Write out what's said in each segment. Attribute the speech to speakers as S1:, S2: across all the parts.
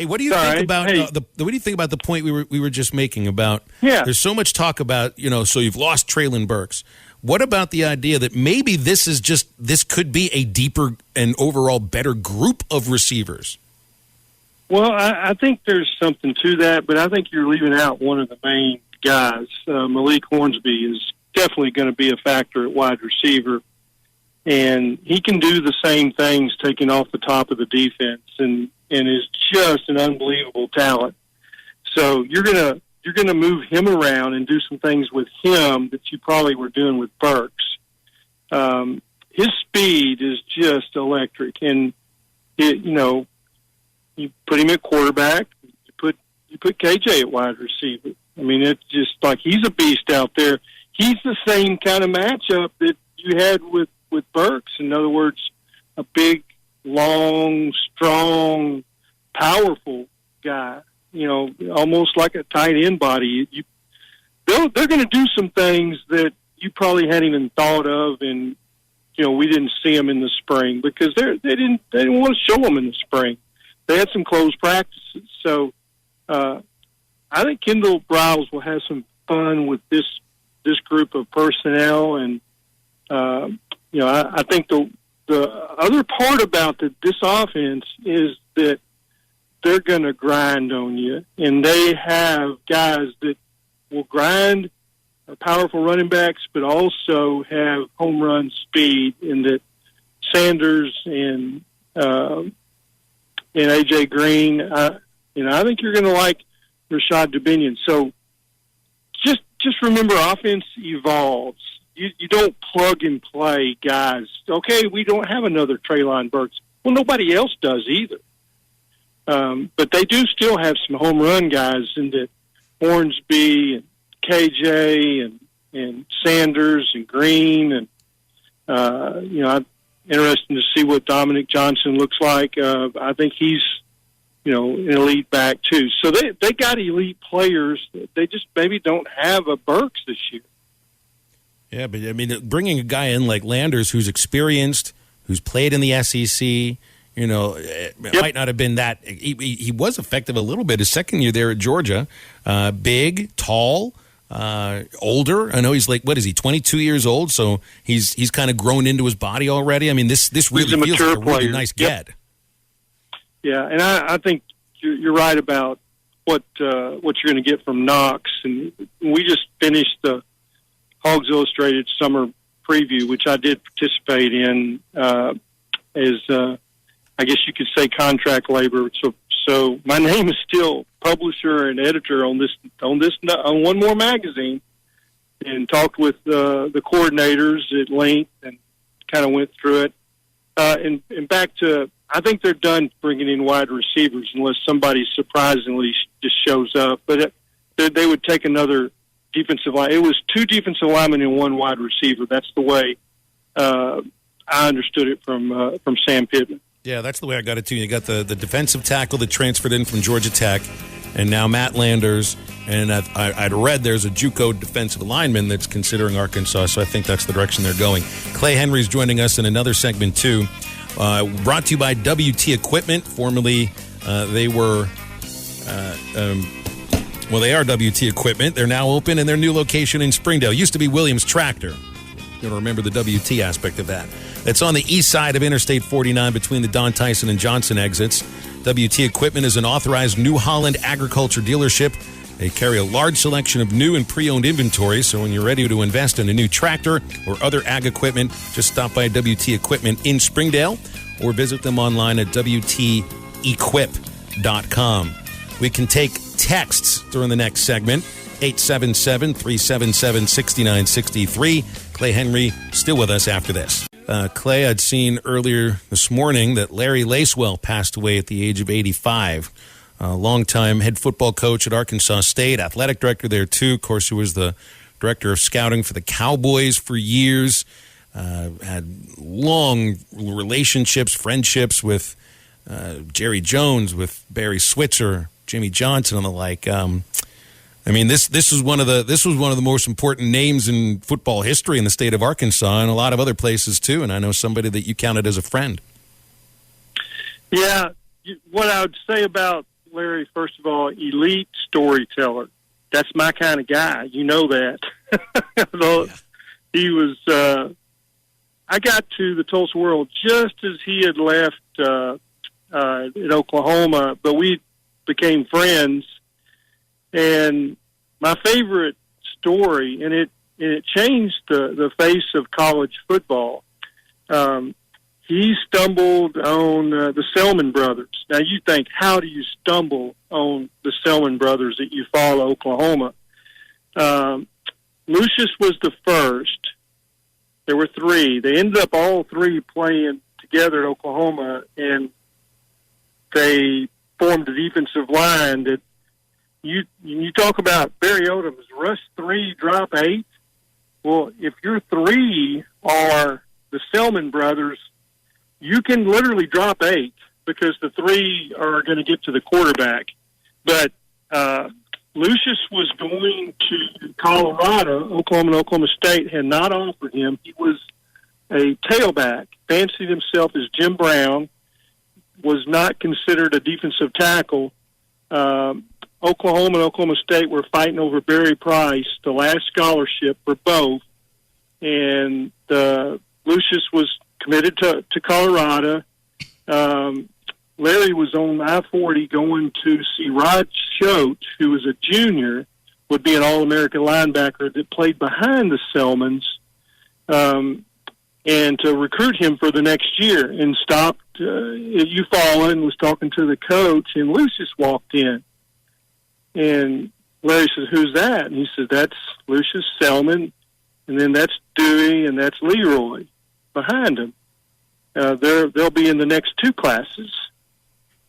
S1: Hey, what do you think about what do you think about the point we were just making about?
S2: Yeah.
S1: There's so much talk about so you've lost Treylon Burks. What about the idea that maybe this could be a deeper and overall better group of receivers?
S2: Well, I think there's something to that, but I think you're leaving out one of the main guys. Malik Hornsby is definitely going to be a factor at wide receiver, and he can do the same things taking off the top of the defense, and is just an unbelievable talent. So you're gonna move him around and do some things with him that you probably were doing with Burks. His speed is just electric, and you put him at quarterback, you put KJ at wide receiver. I mean, it's just like he's a beast out there. He's the same kind of matchup that you had with Burks. In other words, a big, long, strong, powerful guy. Almost like a tight end body. They're going to do some things that you probably hadn't even thought of, and we didn't see them in the spring because they didn't want to show them in the spring. They had some closed practices, so I think Kendall Briles will have some fun with this group of personnel, and I think the other part about this offense is that they're going to grind on you, and they have guys that will grind, powerful running backs, but also have home run speed. In that Sanders and AJ Green, I think you're going to like Rashad Dubinion. So just remember, offense evolves. You don't plug and play guys. Okay, we don't have another Treylon Burks. Well, nobody else does either. But they do still have some home run guys in the Hornsby and KJ and Sanders and Green. And, I'm interested to see what Dominic Johnson looks like. I think he's, an elite back too. So they got elite players. They just maybe don't have a Burks this year.
S1: Yeah, but I mean, bringing a guy in like Landers who's experienced, who's played in the SEC, it might not have been that. He was effective a little bit his second year there at Georgia. Big, tall, older. I know he's like, what is he, 22 years old? So he's kind of grown into his body already. I mean, this really feels like a really nice get.
S2: Yeah, and I think you're right about what you're going to get from Knox. And we just finished the Hogs Illustrated summer preview, which I did participate in as I guess you could say contract labor. So my name is still publisher and editor on one more magazine, and talked with the coordinators at length and kind of went through it. And back to, I think they're done bringing in wide receivers unless somebody surprisingly just shows up. But they would take another defensive line. It was 2 defensive linemen and 1 wide receiver. That's the way I understood it from Sam Pittman.
S1: Yeah, that's the way I got it too. You got the defensive tackle that transferred in from Georgia Tech, and now Matt Landers. And I'd read there's a JUCO defensive lineman that's considering Arkansas, so I think that's the direction they're going. Clay Henry's joining us in another segment too. Brought to you by WT Equipment. Formerly, they were, they are WT Equipment. They're now open in their new location in Springdale. Used to be Williams Tractor. You're going to remember the WT aspect of that. It's on the east side of Interstate 49 between the Don Tyson and Johnson exits. WT Equipment is an authorized New Holland agriculture dealership. They carry a large selection of new and pre-owned inventory, so when you're ready to invest in a new tractor or other ag equipment, just stop by WT Equipment in Springdale or visit them online at WTEquip.com. We can take texts during the next segment, 877-377-6963. Clay Henry still with us after this. Clay, I'd seen earlier this morning that Larry Lacewell passed away at the age of 85. Longtime head football coach at Arkansas State, athletic director there too. Of course, he was the director of scouting for the Cowboys for years. Had long relationships, friendships with Jerry Jones, with Barry Switzer, Jimmy Johnson, and the like. This was one of the most important names in football history in the state of Arkansas, and a lot of other places too. And I know somebody that you counted as a friend.
S2: Yeah, what I would say about Larry, first of all, elite storyteller. That's my kind of guy. You know that. He was, I got to the Tulsa World just as he had left in Oklahoma, but we became friends. And my favorite story, and it changed the face of college football. He stumbled on the Selman brothers. Now, you think, how do you stumble on the Selman brothers at Eufaula, Oklahoma? Lucius was the first. There were three. They ended up all three playing together at Oklahoma, and they formed a defensive line that you talk about Barry Odom's rush 3, drop 8. Well, if your three are the Selman brothers, you can literally drop 8 because the three are going to get to the quarterback. But Lucius was going to Colorado. Oklahoma and Oklahoma State had not offered him. He was a tailback, fancied himself as Jim Brown, was not considered a defensive tackle. Oklahoma and Oklahoma State were fighting over Barry Price, the last scholarship for both. And Lucius was committed to Colorado. Larry was on I-40 going to see Rod Schote, who was a junior, would be an All-American linebacker that played behind the Selmans, and to recruit him for the next year, and stopped at Eufaula and was talking to the coach, and Lucius walked in. And Larry says, "Who's that?" And he said, "That's Lucius Selman, and then that's Dewey, and that's Leroy behind him. They'll be in the next 2 classes."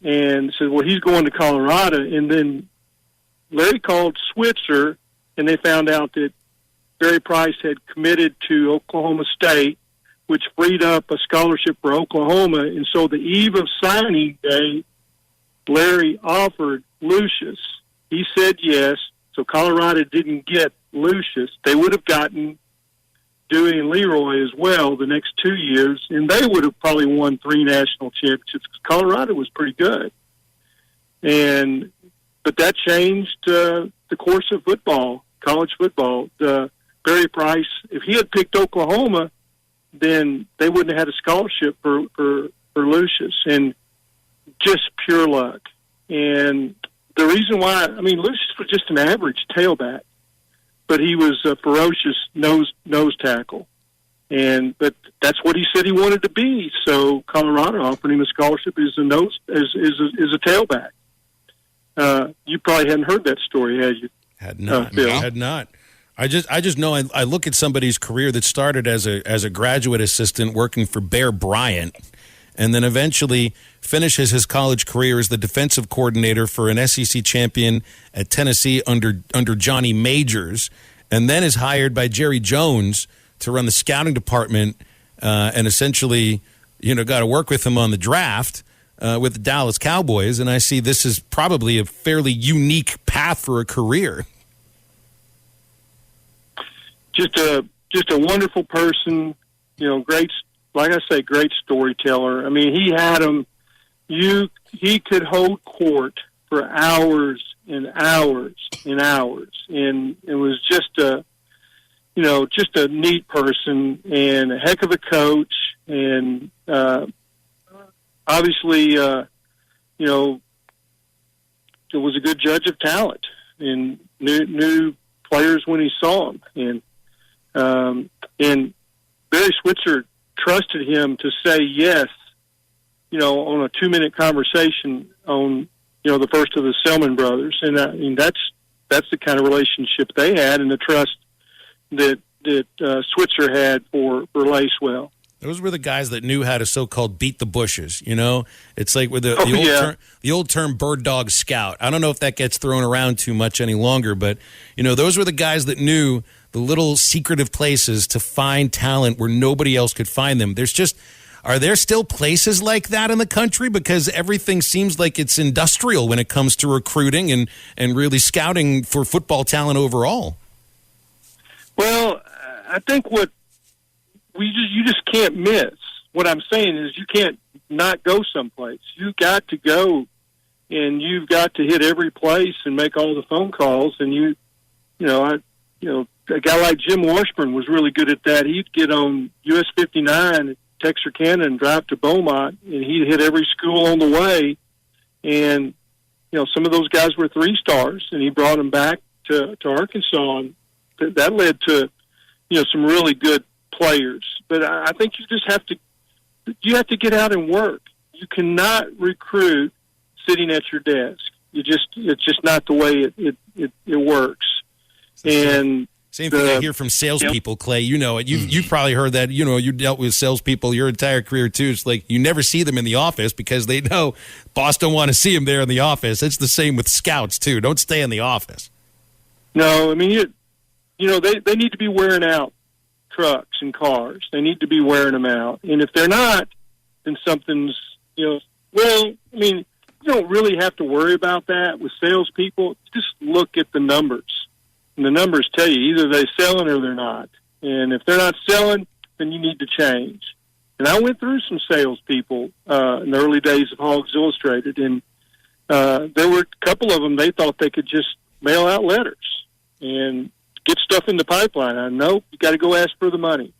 S2: And said, "Well, he's going to Colorado." And then Larry called Switzer, and they found out that Barry Price had committed to Oklahoma State, which freed up a scholarship for Oklahoma. And so the eve of signing day, Larry offered Lucius. He said yes, so Colorado didn't get Lucius. They would have gotten Dewey and Leroy as well the next 2 years, and they would have probably won 3 national championships because Colorado was pretty good. But that changed the course of football, college football. Barry Price, if he had picked Oklahoma, then they wouldn't have had a scholarship for Lucius, and just pure luck. And the reason why, Lucius was just an average tailback, but he was a ferocious nose tackle, but that's what he said he wanted to be. So Colorado offered him a scholarship as a tailback. You probably hadn't heard that story, had you?
S1: Had not. Had not. I just know I look at somebody's career that started as a graduate assistant working for Bear Bryant, and then eventually finishes his college career as the defensive coordinator for an SEC champion at Tennessee under Johnny Majors, and then is hired by Jerry Jones to run the scouting department, and essentially, got to work with him on the draft with the Dallas Cowboys. And I see this is probably a fairly unique path for a career.
S2: Just a wonderful person, great. Like I say, great storyteller. He had him. He could hold court for hours and hours and hours, and it was just a neat person and a heck of a coach, and obviously, was a good judge of talent and knew players when he saw them, and Barry Switzer trusted him to say yes, on a 2-minute conversation on, the first of the Selman brothers. And that's the kind of relationship they had, and the trust that Switzer had for Lacewell.
S1: Those were the guys that knew how to so-called beat the bushes, It's like with the old term bird dog scout. I don't know if that gets thrown around too much any longer, but, those were the guys that knew the little secretive places to find talent where nobody else could find them. Are there still places like that in the country? Because everything seems like it's industrial when it comes to recruiting and really scouting for football talent overall.
S2: Well, I think what you just can't miss. What I'm saying is you can't not go someplace. You got to go and you've got to hit every place and make all the phone calls. And a guy like Jim Washburn was really good at that. He'd get on US 59 at Texarkana and drive to Beaumont, and he'd hit every school on the way. And some of those guys were 3-stars, and he brought them back to Arkansas, and that led to some really good players. But I think you just have to get out and work. You cannot recruit sitting at your desk. It's just not the way it works. And
S1: same thing I hear from salespeople, Clay. You know it. You've probably heard that. You dealt with salespeople your entire career too. It's like you never see them in the office because they know boss don't want to see them there in the office. It's the same with scouts too. Don't stay in the office.
S2: No, I mean they need to be wearing out trucks and cars. They need to be wearing them out. And if they're not, then something's well, I mean, you don't really have to worry about that with salespeople. Just look at the numbers. And the numbers tell you either they're selling or they're not. And if they're not selling, then you need to change. And I went through some salespeople in the early days of Hogs Illustrated, and there were a couple of them, they thought they could just mail out letters and get stuff in the pipeline. I know you got to go ask for the money.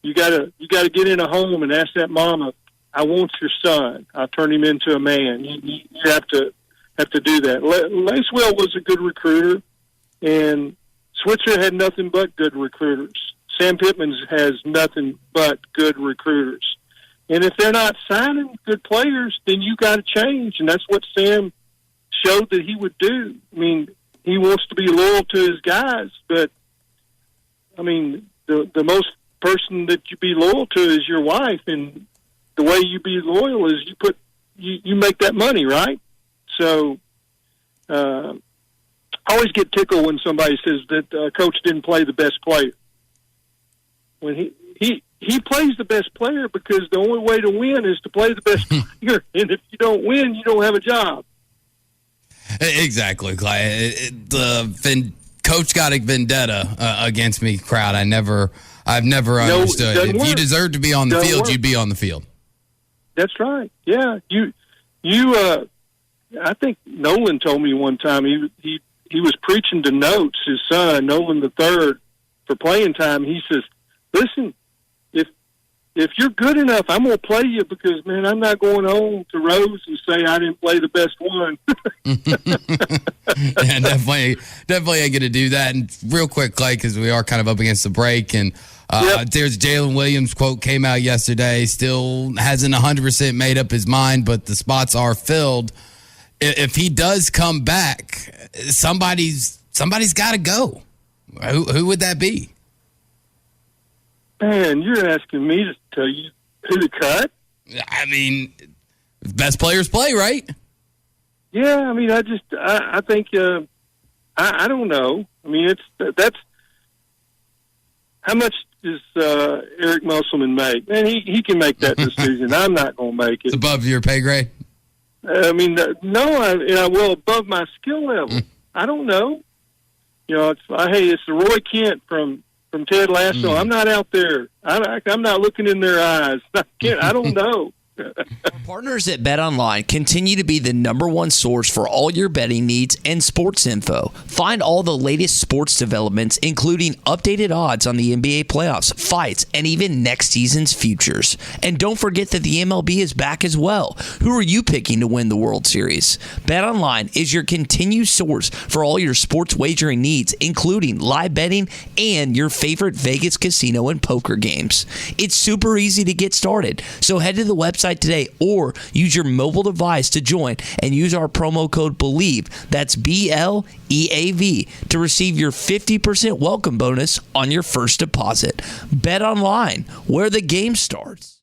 S2: You got to get in a home and ask that mama, I want your son. I'll turn him into a man. You have to do that. Lacewell was a good recruiter. And Switzer had nothing but good recruiters. Sam Pittman has nothing but good recruiters. And if they're not signing good players, then you got to change. And that's what Sam showed that he would do. I mean, he wants to be loyal to his guys, but I mean, the most person that you be loyal to is your wife, and the way you be loyal is you make that money, right? So, I always get tickled when somebody says that coach didn't play the best player. When he plays the best player because the only way to win is to play the best player. And if you don't win, you don't have a job.
S3: Exactly, Clay. The coach got a vendetta against me crowd. I've never understood. If you deserve to be on the field, you'd be on the field. That's
S2: right. Yeah. I think Nolan told me one time he was preaching to Notes, his son, Nolan III, for playing time. He says, listen, if you're good enough, I'm going to play you because, man, I'm not going home to Rose and say I didn't play the best one.
S3: Yeah, definitely ain't going to do that. And real quick, Clay, because we are kind of up against the break, and there's Jalen Williams' quote came out yesterday, still hasn't 100% made up his mind, but the spots are filled. If he does come back, somebody's got to go. Who would that be?
S2: Man, you're asking me to tell you who to cut?
S3: I mean, best players play, right?
S2: Yeah, I mean, I think I don't know. I mean, that's how much does Eric Musselman make? Man, he can make that decision. I'm not going to make it.
S3: It's above your pay grade.
S2: I mean, no, above my skill level. I don't know. It's the Roy Kent from Ted Lasso. I'm not out there. I'm not looking in their eyes. I don't know.
S4: Our partners at BetOnline continue to be the #1 source for all your betting needs and sports info. Find all the latest sports developments, including updated odds on the NBA playoffs, fights, and even next season's futures. And don't forget that the MLB is back as well. Who are you picking to win the World Series? BetOnline is your continued source for all your sports wagering needs, including live betting and your favorite Vegas casino and poker games. It's super easy to get started, so head to the website today or use your mobile device to join and use our promo code BELIEVE, that's BLEAV, to receive your 50% welcome bonus on your first deposit. Bet online, where the game starts.